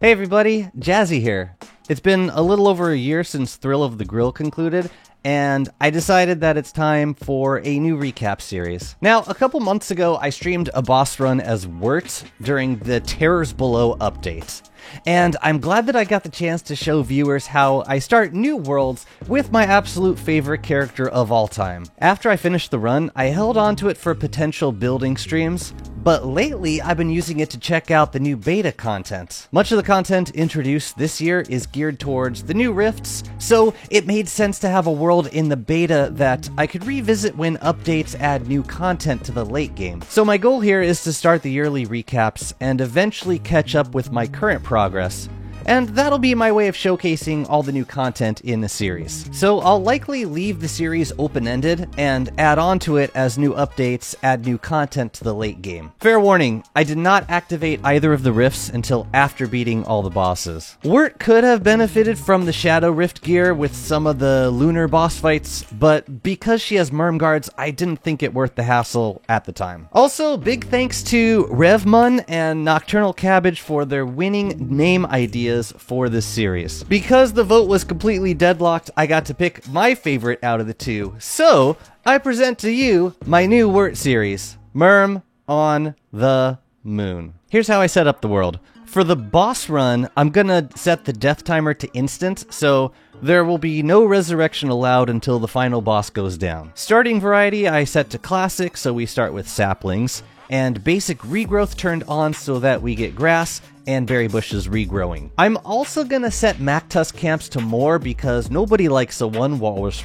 Hey everybody, Jazzy here. It's been a little over a year since Thrill of the Grill concluded, and I decided that it's time for a new recap series. Now, a couple months ago, I streamed a boss run as Wirt during the Terrors Below update. And I'm glad that I got the chance to show viewers how I start new worlds with my absolute favorite character of all time. After I finished the run, I held on to it for potential building streams, but lately I've been using it to check out the new beta content. Much of the content introduced this year is geared towards the new rifts, so it made sense to have a world in the beta that I could revisit when updates add new content to the late game. So my goal here is to start the yearly recaps and eventually catch up with my current progress. And that'll be my way of showcasing all the new content in the series. So I'll likely leave the series open-ended and add on to it as new updates add new content to the late game. Fair warning, I did not activate either of the rifts until after beating all the bosses. Wirt could have benefited from the Shadow Rift gear with some of the lunar boss fights, but because she has Myrmgards, I didn't think it worth the hassle at the time. Also, big thanks to Revmun and Nocturnal Cabbage for their winning name ideas for this series. Because the vote was completely deadlocked, I got to pick my favorite out of the two. So, I present to you my new Wirt series, Myrm on the Moon. Here's how I set up the world. For the boss run, I'm gonna set the death timer to instant, so there will be no resurrection allowed until the final boss goes down. Starting variety, I set to classic, so we start with saplings, and basic regrowth turned on so that we get grass and berry bushes regrowing. I'm also gonna set Mactusk camps to more because nobody likes a one walrus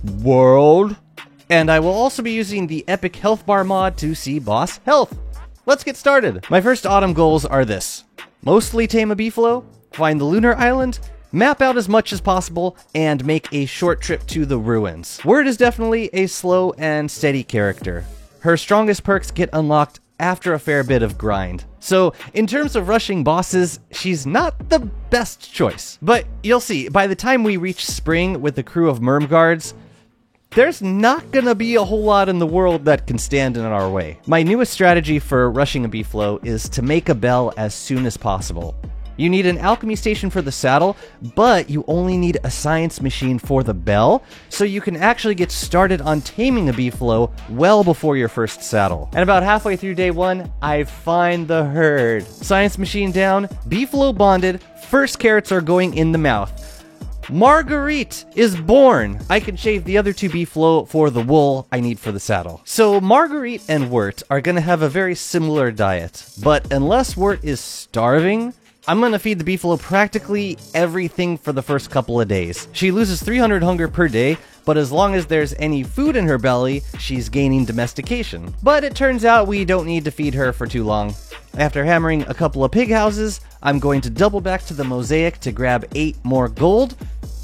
world. And I will also be using the epic health bar mod to see boss health. Let's get started. My first autumn goals are this: mostly tame a beefalo, find the lunar island, map out as much as possible, and make a short trip to the ruins. Wirt is definitely a slow and steady character. Her strongest perks get unlocked after a fair bit of grind. So, in terms of rushing bosses, she's not the best choice. But you'll see, by the time we reach spring with the crew of Myrmgards, there's not gonna be a whole lot in the world that can stand in our way. My newest strategy for rushing a beefalo is to make a bell as soon as possible. You need an alchemy station for the saddle, but you only need a science machine for the bell, so you can actually get started on taming a beefalo well before your first saddle. And about halfway through day one, I find the herd. Science machine down, beefalo bonded, first carrots are going in the mouth. Marguerite is born! I can shave the other two beefalo for the wool I need for the saddle. So Marguerite and Wirt are gonna have a very similar diet, but unless Wirt is starving, I'm gonna feed the beefalo practically everything for the first couple of days. She loses 300 hunger per day, but as long as there's any food in her belly, she's gaining domestication. But it turns out we don't need to feed her for too long. After hammering a couple of pig houses, I'm going to double back to the mosaic to grab 8 more gold,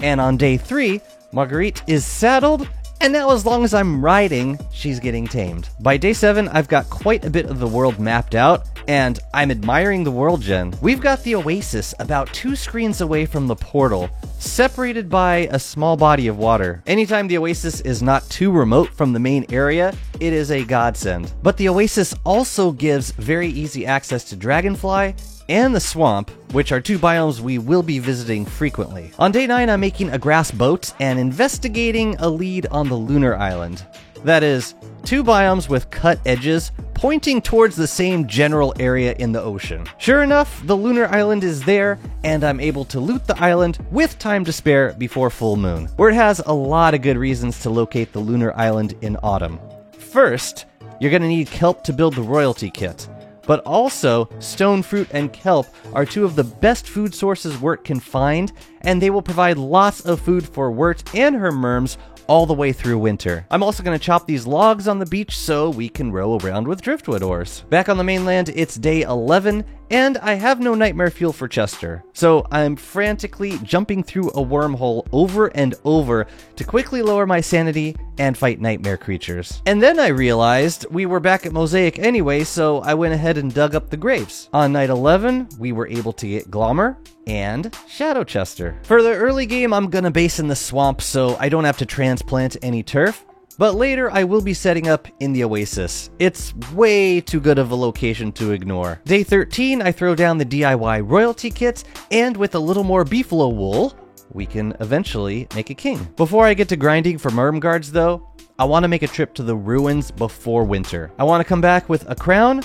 and on day 3, Marguerite is saddled, and now as long as I'm riding, she's getting tamed. By day 7, I've got quite a bit of the world mapped out, and I'm admiring the world gen. We've got the oasis about 2 screens away from the portal, separated by a small body of water. Anytime the oasis is not too remote from the main area, it is a godsend. But the oasis also gives very easy access to Dragonfly and the swamp, which are 2 biomes we will be visiting frequently. On day 9, I'm making a grass boat and investigating a lead on the lunar island. That is, 2 biomes with cut edges pointing towards the same general area in the ocean. Sure enough, the lunar island is there, and I'm able to loot the island with time to spare before full moon. Wirt has a lot of good reasons to locate the lunar island in autumn. First, you're gonna need kelp to build the royalty kit. But also, stone fruit and kelp are 2 of the best food sources Wirt can find, and they will provide lots of food for Wirt and her Myrms all the way through winter. I'm also going to chop these logs on the beach so we can row around with driftwood oars. Back on the mainland, it's day 11, and I have no nightmare fuel for Chester. So I'm frantically jumping through a wormhole over and over to quickly lower my sanity and fight nightmare creatures. And then I realized we were back at Mosaic anyway, so I went ahead and dug up the graves. On night 11, we were able to get Glommer and Shadow Chester. For the early game, I'm gonna base in the swamp so I don't have to transplant any turf, But later I will be setting up in the Oasis. It's way too good of a location to ignore. Day 13, I throw down the DIY royalty kit, and with a little more beefalo wool, we can eventually make a king. Before I get to grinding for Merm Guards though, I want to make a trip to the ruins before winter. I want to come back with a crown,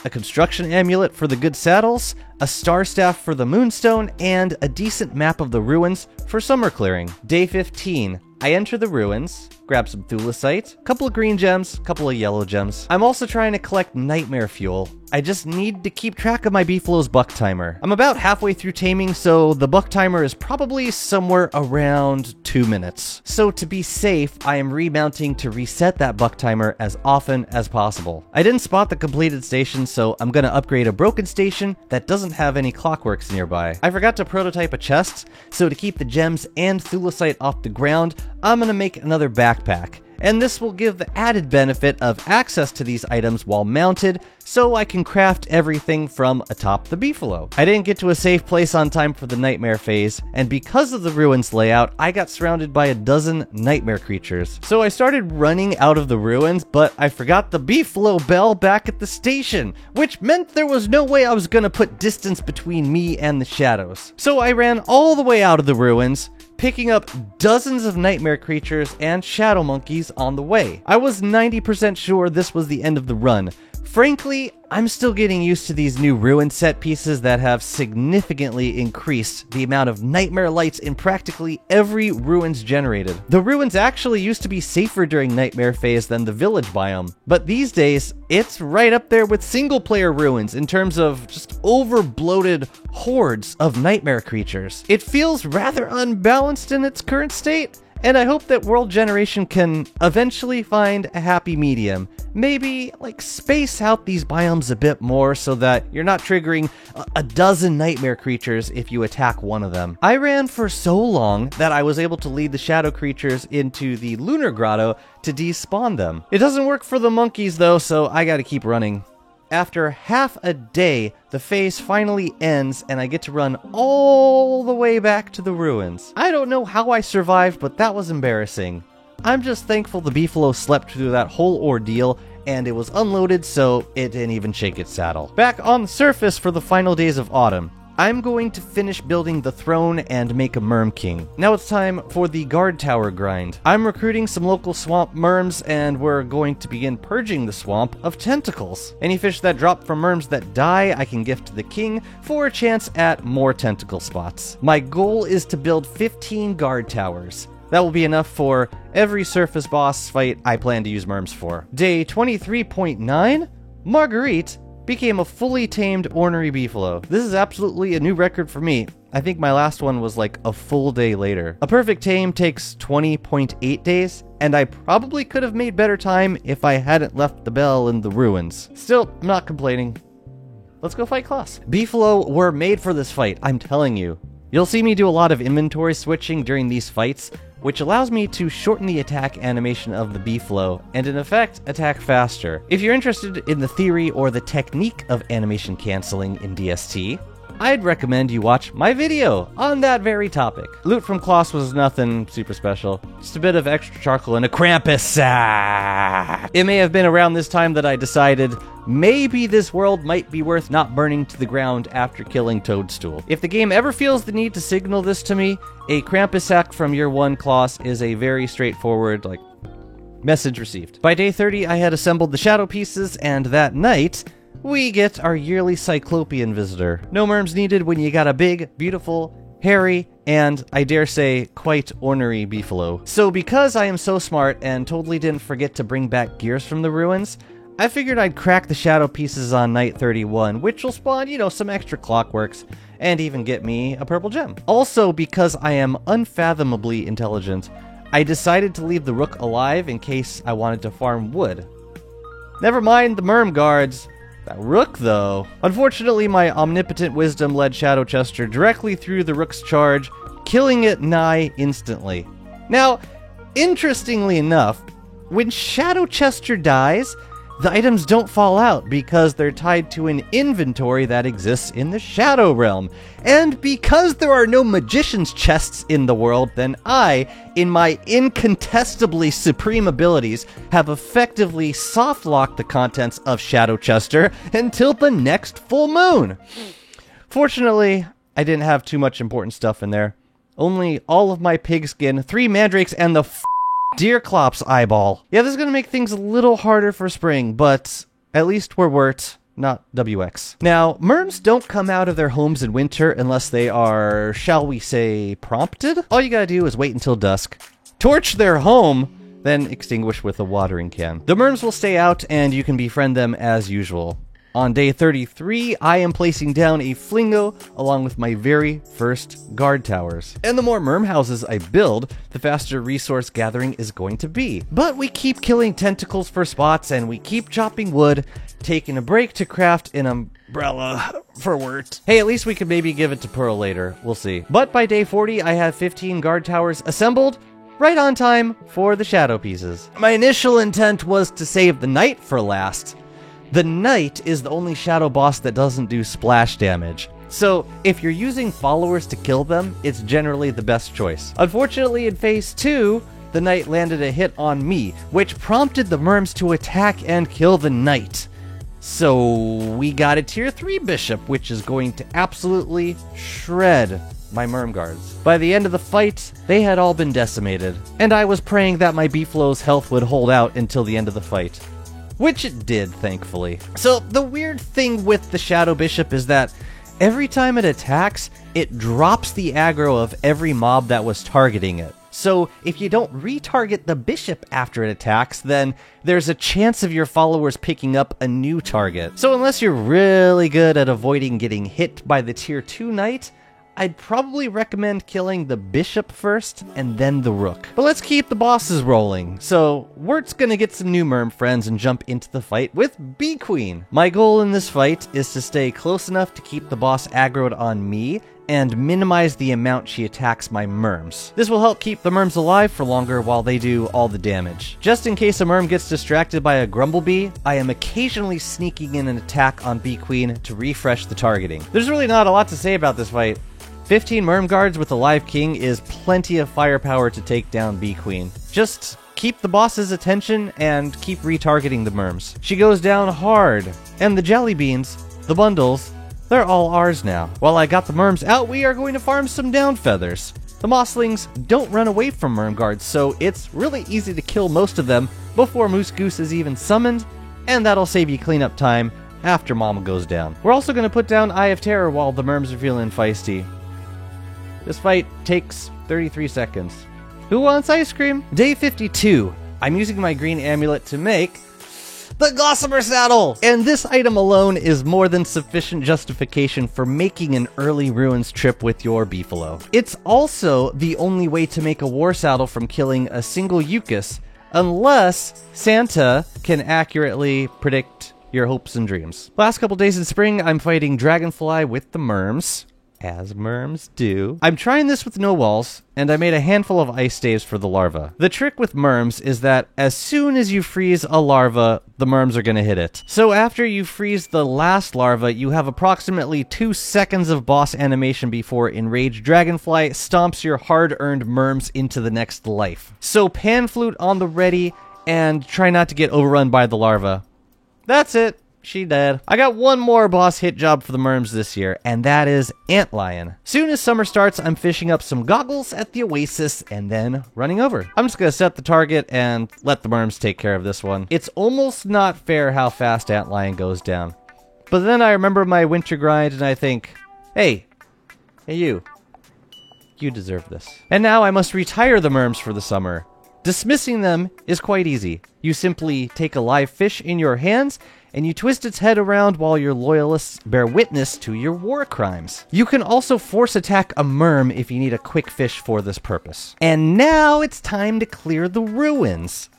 a construction amulet for the good saddles, a star staff for the moonstone, and a decent map of the ruins for summer clearing. Day 15, I enter the ruins, grab some thulecite, a couple of green gems, a couple of yellow gems. I'm also trying to collect nightmare fuel. I just need to keep track of my beefalo's buck timer. I'm about halfway through taming, so the buck timer is probably somewhere around 2 minutes. So to be safe, I am remounting to reset that buck timer as often as possible. I didn't spot the completed station, so I'm gonna upgrade a broken station that doesn't have any clockworks nearby. I forgot to prototype a chest, so to keep the gems and thulecite off the ground, I'm gonna make another backpack. And this will give the added benefit of access to these items while mounted, so I can craft everything from atop the beefalo. I didn't get to a safe place on time for the nightmare phase, and because of the ruins layout, I got surrounded by a dozen nightmare creatures. So I started running out of the ruins, but I forgot the beefalo bell back at the station, which meant there was no way I was gonna put distance between me and the shadows. So I ran all the way out of the ruins, picking up dozens of nightmare creatures and shadow monkeys on the way. I was 90% sure this was the end of the run. Frankly, I'm still getting used to these new ruin set pieces that have significantly increased the amount of nightmare lights in practically every ruins generated. The ruins actually used to be safer during nightmare phase than the village biome, but these days, it's right up there with single player ruins in terms of just over-bloated hordes of nightmare creatures. It feels rather unbalanced in its current state, and I hope that World Generation can eventually find a happy medium. Maybe, like, space out these biomes a bit more so that you're not triggering a dozen nightmare creatures if you attack one of them. I ran for so long that I was able to lead the shadow creatures into the Lunar Grotto to despawn them. It doesn't work for the monkeys though, so I gotta keep running. After half a day, the phase finally ends and I get to run all the way back to the ruins. I don't know how I survived, but that was embarrassing. I'm just thankful the beefalo slept through that whole ordeal and it was unloaded, so it didn't even shake its saddle. Back on the surface for the final days of autumn. I'm going to finish building the throne and make a Merm King. Now it's time for the guard tower grind. I'm recruiting some local swamp merms and we're going to begin purging the swamp of tentacles. Any fish that drop from merms that die, I can gift to the king for a chance at more tentacle spots. My goal is to build 15 guard towers. That will be enough for every surface boss fight I plan to use merms for. Day 23.9, Marguerite became a fully tamed ornery beefalo. This is absolutely a new record for me. I think my last one was like a full day later. A perfect tame takes 20.8 days, and I probably could have made better time if I hadn't left the bell in the ruins. Still, I'm not complaining. Let's go fight Klaus. Beefalo were made for this fight, I'm telling you. You'll see me do a lot of inventory switching during these fights, which allows me to shorten the attack animation of the beefalo, and in effect, attack faster. If you're interested in the theory or the technique of animation canceling in DST, I'd recommend you watch my video on that very topic. Loot from Klaus was nothing super special, just a bit of extra charcoal and a Krampus sack. It may have been around this time that I decided maybe this world might be worth not burning to the ground after killing Toadstool. If the game ever feels the need to signal this to me, a Krampus sack from Year 1 Klaus is a very straightforward, message received. By day 30, I had assembled the shadow pieces, and that night, we get our yearly Cyclopean visitor. No merms needed when you got a big, beautiful, hairy, and I dare say, quite ornery beefalo. So because I am so smart and totally didn't forget to bring back gears from the ruins, I figured I'd crack the shadow pieces on night 31, which will spawn, some extra clockworks, and even get me a purple gem. Also, because I am unfathomably intelligent, I decided to leave the rook alive in case I wanted to farm wood. Never mind the merm guards. That rook, though. Unfortunately, my omnipotent wisdom led Shadow Chester directly through the rook's charge, killing it nigh instantly. Now, interestingly enough, when Shadow Chester dies, the items don't fall out because they're tied to an inventory that exists in the Shadow Realm. And because there are no magician's chests in the world, then I, in my incontestably supreme abilities, have effectively soft-locked the contents of Shadow Chester until the next full moon. Fortunately, I didn't have too much important stuff in there. Only all of my pigskin, 3 mandrakes, and the Deerclops eyeball. Yeah, this is going to make things a little harder for spring, but at least we're Wirt, not WX. Now, merms don't come out of their homes in winter unless they are, shall we say, prompted? All you gotta do is wait until dusk, torch their home, then extinguish with a watering can. The merms will stay out and you can befriend them as usual. On day 33, I am placing down a Flingo along with my very first guard towers. And the more merm houses I build, the faster resource gathering is going to be. But we keep killing tentacles for spots and we keep chopping wood, taking a break to craft an umbrella for Wirt. Hey, at least we could maybe give it to Pearl later. We'll see. But by day 40, I have 15 guard towers assembled, right on time for the shadow pieces. My initial intent was to save the knight for last. The knight is the only shadow boss that doesn't do splash damage. So if you're using followers to kill them, it's generally the best choice. Unfortunately, in phase 2, the knight landed a hit on me, which prompted the merms to attack and kill the knight. So we got a tier 3 bishop, which is going to absolutely shred my merm guards. By the end of the fight, they had all been decimated, and I was praying that my Beeflo's health would hold out until the end of the fight. Which it did, thankfully. So the weird thing with the Shadow Bishop is that every time it attacks, it drops the aggro of every mob that was targeting it. So if you don't retarget the bishop after it attacks, then there's a chance of your followers picking up a new target. So unless you're really good at avoiding getting hit by the tier 2 knight, I'd probably recommend killing the bishop first and then the rook. But let's keep the bosses rolling. So Wirt's gonna get some new merm friends and jump into the fight with Bee Queen. My goal in this fight is to stay close enough to keep the boss aggroed on me and minimize the amount she attacks my merms. This will help keep the merms alive for longer while they do all the damage. Just in case a merm gets distracted by a grumblebee, I am occasionally sneaking in an attack on Bee Queen to refresh the targeting. There's really not a lot to say about this fight. 15 merm guards with a live king is plenty of firepower to take down Bee Queen. Just keep the boss's attention and keep retargeting the merms. She goes down hard, and the jelly beans, the bundles, they're all ours now. While I got the merms out, we are going to farm some down feathers. The mosslings don't run away from merm guards, so it's really easy to kill most of them before Moose Goose is even summoned, and that'll save you cleanup time after Mama goes down. We're also going to put down Eye of Terror while the merms are feeling feisty. This fight takes 33 seconds. Who wants ice cream? Day 52. I'm using my green amulet to make the Gossamer Saddle! And this item alone is more than sufficient justification for making an early ruins trip with your Beefalo. It's also the only way to make a war saddle from killing a single Yucus, unless Santa can accurately predict your hopes and dreams. Last couple days in spring, I'm fighting Dragonfly with the merms. As merms do. I'm trying this with no walls, and I made a handful of ice staves for the larva. The trick with merms is that as soon as you freeze a larva, the merms are gonna hit it. So after you freeze the last larva, you have approximately 2 seconds of boss animation before Enraged Dragonfly stomps your hard-earned merms into the next life. So pan flute on the ready, and try not to get overrun by the larva. That's it. She dead. I got one more boss hit job for the merms this year, and that is Antlion. Soon as summer starts, I'm fishing up some goggles at the Oasis and then running over. I'm just gonna set the target and let the merms take care of this one. It's almost not fair how fast Antlion goes down. But then I remember my winter grind and I think, hey you deserve this. And now I must retire the merms for the summer. Dismissing them is quite easy. You simply take a live fish in your hands and you twist its head around while your loyalists bear witness to your war crimes. You can also force attack a merm if you need a quick fish for this purpose. And now it's time to clear the ruins.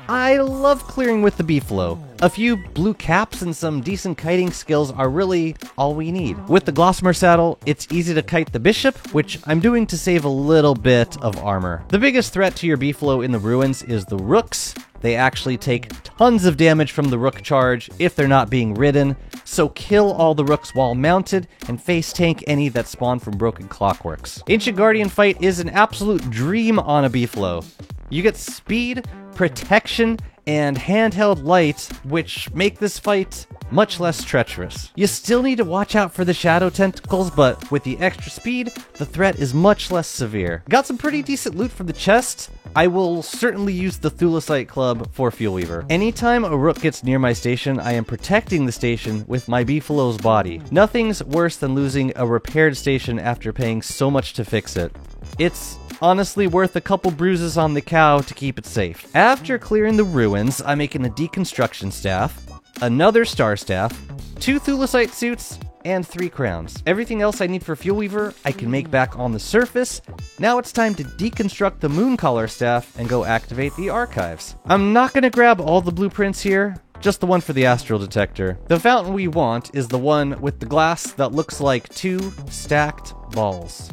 I love clearing with the Beefalo. A few blue caps and some decent kiting skills are really all we need. With the Glossamer saddle, it's easy to kite the bishop, which I'm doing to save a little bit of armor. The biggest threat to your Beefalo in the ruins is the rooks. They actually take tons of damage from the rook charge if they're not being ridden, so kill all the rooks while mounted and face tank any that spawn from broken clockworks. Ancient Guardian fight is an absolute dream on a Beefalo. You get speed, protection, and handheld light, which make this fight much less treacherous. You still need to watch out for the shadow tentacles, but with the extra speed, the threat is much less severe. Got some pretty decent loot from the chest. I will certainly use the Thulecite Club for Fuel Weaver. Anytime a rook gets near my station, I am protecting the station with my Beefalo's body. Nothing's worse than losing a repaired station after paying so much to fix it. It's honestly worth a couple bruises on the cow to keep it safe. After clearing the ruins, I'm making a deconstruction staff, another star staff, 2 Thulecite suits, and 3 crowns. Everything else I need for Fuel Weaver, I can make back on the surface. Now it's time to deconstruct the Mooncaller staff and go activate the archives. I'm not gonna grab all the blueprints here, just the one for the astral detector. The fountain we want is the one with the glass that looks like 2 stacked balls.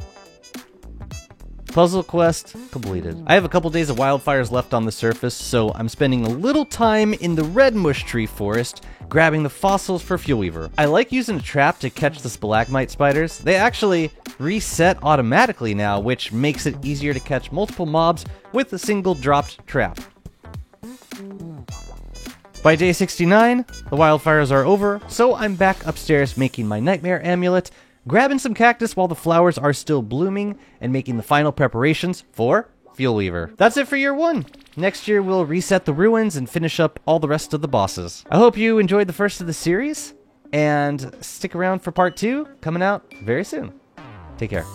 Puzzle quest completed. I have a couple days of wildfires left on the surface, so I'm spending a little time in the red mush tree forest, grabbing the fossils for Fuel Weaver. I like using a trap to catch the stalagmite spiders. They actually reset automatically now, which makes it easier to catch multiple mobs with a single dropped trap. By day 69, the wildfires are over, so I'm back upstairs making my nightmare amulet, grabbing some cactus while the flowers are still blooming, and making the final preparations for Fuel Weaver. That's it for year 1. Next year we'll reset the ruins and finish up all the rest of the bosses. I hope you enjoyed the first of the series, and stick around for part 2, coming out very soon. Take care.